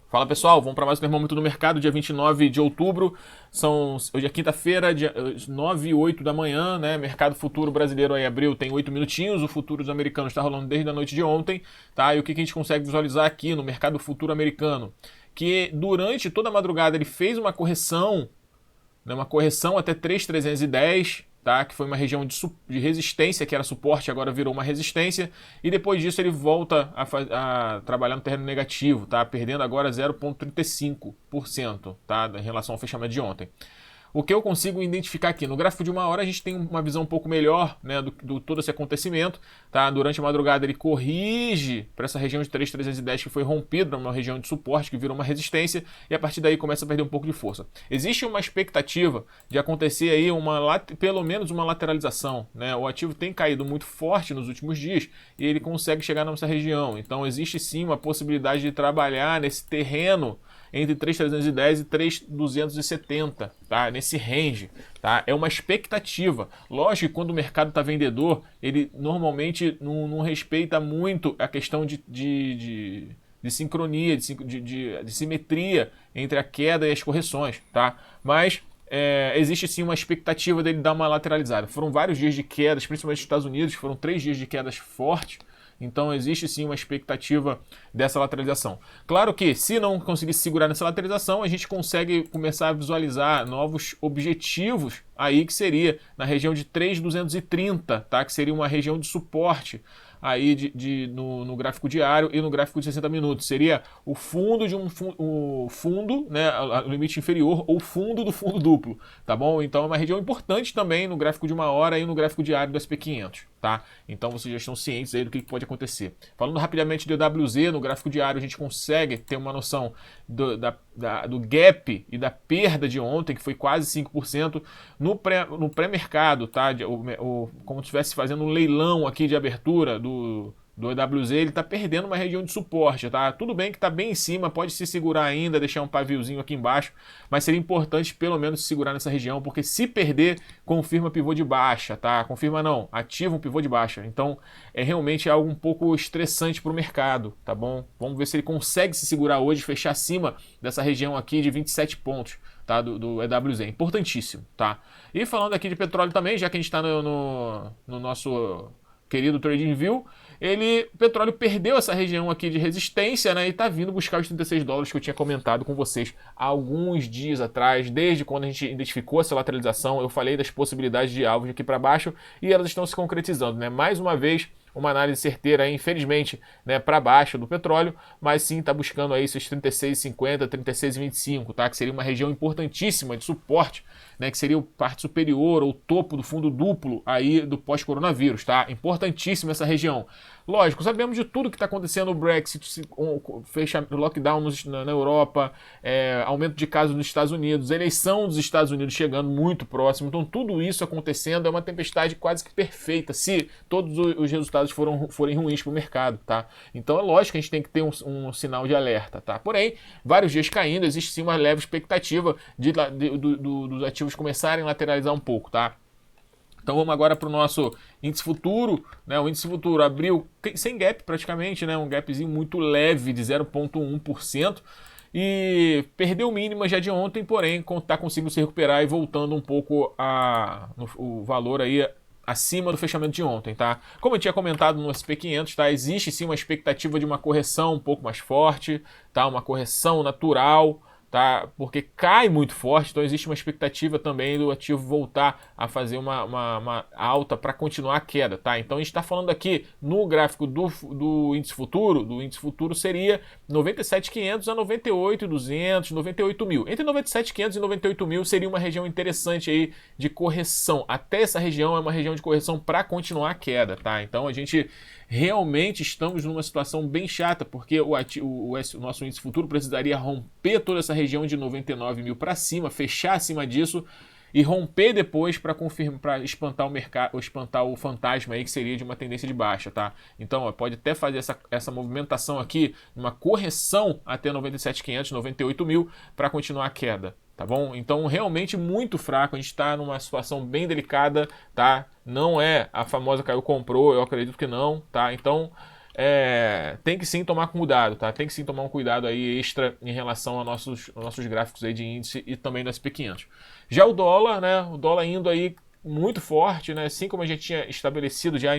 Fala pessoal, vamos para mais um termômetro do mercado, dia 29 de outubro, hoje é quinta-feira, 9 e 8 da manhã, né? Mercado futuro brasileiro aí abriu, tem 8 minutinhos, o futuro dos americanos está rolando desde a noite de ontem, tá? E o que a gente consegue visualizar aqui no mercado futuro americano? Que durante toda a madrugada ele fez uma correção, né? Uma correção até 3.310, tá? Que foi uma região de resistência, que era suporte, agora virou uma resistência, e depois disso ele volta a trabalhar no terreno negativo, tá? Perdendo agora 0,35%, tá? Em relação ao fechamento de ontem. O que eu consigo identificar aqui, no gráfico de uma hora a gente tem uma visão um pouco melhor, né, do todo esse acontecimento, tá? Durante a madrugada ele corrige para essa região de 3.310 que foi rompida, uma região de suporte que virou uma resistência, e a partir daí começa a perder um pouco de força. Existe uma expectativa de acontecer aí pelo menos uma lateralização, né? O ativo tem caído muito forte nos últimos dias e ele consegue chegar nessa região, então existe sim uma possibilidade de trabalhar nesse terreno entre 3.310 e 3.270, tá? Nesse range, tá? É uma expectativa. Lógico que quando o mercado está vendedor, ele normalmente não respeita muito a questão de sincronia, de simetria entre a queda e as correções, tá? Mas existe sim uma expectativa dele dar uma lateralizada. Foram vários dias de quedas, principalmente nos Estados Unidos, foram 3 dias de quedas fortes. Então existe sim uma expectativa dessa lateralização. Claro que se não conseguir segurar nessa lateralização, a gente consegue começar a visualizar novos objetivos aí, que seria na região de 3.230, tá? Que seria uma região de suporte aí no gráfico diário e no gráfico de 60 minutos. Seria o fundo de o fundo, né, o limite inferior ou fundo do fundo duplo, tá bom? Então é uma região importante também no gráfico de uma hora e no gráfico diário do SP500, tá? Então vocês já estão cientes aí do que pode acontecer. Falando rapidamente de EWZ, no gráfico diário a gente consegue ter uma noção do gap e da perda de ontem, que foi quase 5%, no pré-mercado, tá? Como se estivesse fazendo um leilão aqui de abertura do EWZ, ele está perdendo uma região de suporte, tá? Tudo bem que está bem em cima, pode se segurar ainda, deixar um paviozinho aqui embaixo, mas seria importante pelo menos se segurar nessa região, porque se perder, confirma pivô de baixa, tá? Confirma não, ativa um pivô de baixa. Então, é realmente algo um pouco estressante para o mercado, tá bom? Vamos ver se ele consegue se segurar hoje, fechar acima dessa região aqui de 27 pontos. Tá, do EWZ, importantíssimo, tá? E falando aqui de petróleo também, já que a gente está no nosso querido TradingView, o petróleo perdeu essa região aqui de resistência, né, e está vindo buscar os 36 dólares que eu tinha comentado com vocês há alguns dias atrás, desde quando a gente identificou essa lateralização. Eu falei das possibilidades de alvos aqui para baixo e elas estão se concretizando, né? Mais uma vez, uma análise certeira aí, infelizmente, né, para baixo do petróleo, mas sim está buscando aí esses 36,50, 36,25, tá? Que seria uma região importantíssima de suporte, né, que seria a parte superior ou topo do fundo duplo aí do pós-coronavírus, tá? Importantíssima essa região. Lógico, sabemos de tudo que está acontecendo, o Brexit, fecha lockdown na Europa, aumento de casos nos Estados Unidos, eleição dos Estados Unidos chegando muito próximo, então tudo isso acontecendo é uma tempestade quase que perfeita, se todos os resultados forem ruins para o mercado, tá? Então é lógico que a gente tem que ter um sinal de alerta, tá? Porém, vários dias caindo, existe sim uma leve expectativa dos ativos começarem a lateralizar um pouco, tá? Então vamos agora para o nosso índice futuro, né? O índice futuro abriu sem gap praticamente, né? Um gapzinho muito leve de 0,1%. E perdeu mínima já de ontem, porém está conseguindo se recuperar e voltando um pouco o valor aí acima do fechamento de ontem, tá? Como eu tinha comentado no SP500, tá? Existe sim uma expectativa de uma correção um pouco mais forte, tá? Uma correção natural, tá? Porque cai muito forte, então existe uma expectativa também do ativo voltar a fazer uma alta para continuar a queda, tá? Então a gente está falando aqui no gráfico do índice futuro seria 97.500 a 98.200, 98.000. Entre 97.500 e 98.000 seria uma região interessante aí de correção. Até essa região é uma região de correção para continuar a queda, tá? Então a gente realmente estamos numa situação bem chata, porque o nosso índice futuro precisaria romper toda essa região de 99 mil para cima, fechar acima disso e romper depois para confirmar, para espantar o mercado, espantar o fantasma aí que seria de uma tendência de baixa, tá? Então, pode até fazer essa movimentação aqui, uma correção até 97.500, 98 mil para continuar a queda, tá bom? Então, realmente muito fraco, a gente está numa situação bem delicada, tá? Não é a famosa caiu comprou, eu acredito que não, tá? Então, tem que sim tomar cuidado, tá? Tem que sim tomar um cuidado aí extra em relação aos nossos gráficos aí de índice e também do SP500. Já o dólar, né? O dólar indo aí muito forte, né? Assim como a gente tinha estabelecido, já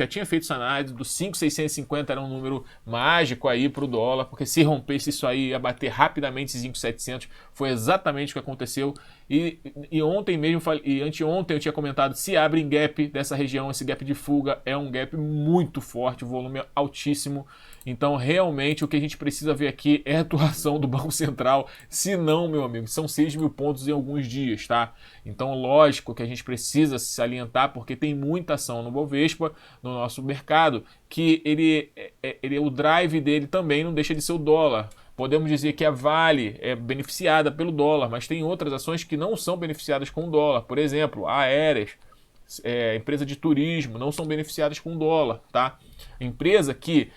tinha feito essa análise do 5.650 era um número mágico aí para o dólar, porque se rompesse isso aí ia bater rapidamente 5.700, foi exatamente o que aconteceu. E ontem mesmo, e anteontem eu tinha comentado, se abre em gap dessa região, esse gap de fuga é um gap muito forte, volume altíssimo. Então, realmente, o que a gente precisa ver aqui é a atuação do Banco Central. Se não, meu amigo, são 6.000 pontos em alguns dias, tá? Então, lógico que a gente precisa se salientar, porque tem muita ação no Bovespa, no nosso mercado, que o drive dele também não deixa de ser o dólar. Podemos dizer que a Vale é beneficiada pelo dólar, mas tem outras ações que não são beneficiadas com o dólar. Por exemplo, aéreas, empresa de turismo, não são beneficiadas com o dólar, tá? Empresa que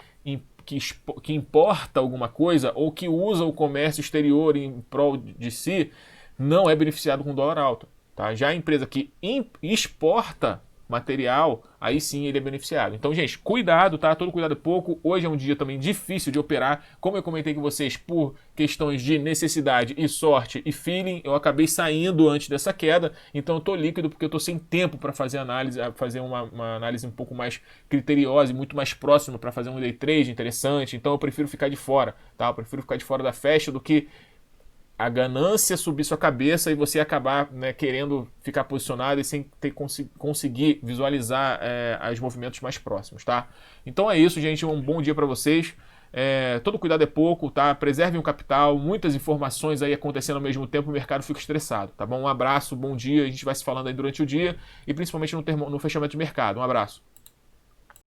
importa alguma coisa ou que usa o comércio exterior em prol de si, não é beneficiado com dólar alto. Tá? Já a empresa que exporta material, aí sim ele é beneficiado. Então, gente, cuidado, tá? Todo cuidado é pouco. Hoje é um dia também difícil de operar. Como eu comentei com vocês, por questões de necessidade e sorte e feeling, eu acabei saindo antes dessa queda. Então, eu tô líquido porque eu tô sem tempo para fazer análise, fazer uma análise um pouco mais criteriosa e muito mais próxima para fazer um day trade interessante. Então, eu prefiro ficar de fora, tá? Eu prefiro ficar de fora da festa do que a ganância subir sua cabeça e você acabar, né, querendo ficar posicionado e sem conseguir visualizar os movimentos mais próximos, tá? Então é isso, gente. Um bom dia para vocês. Todo cuidado é pouco, tá? Preservem o capital, muitas informações aí acontecendo ao mesmo tempo, o mercado fica estressado, tá bom? Um abraço, bom dia. A gente vai se falando aí durante o dia e principalmente no fechamento de mercado. Um abraço.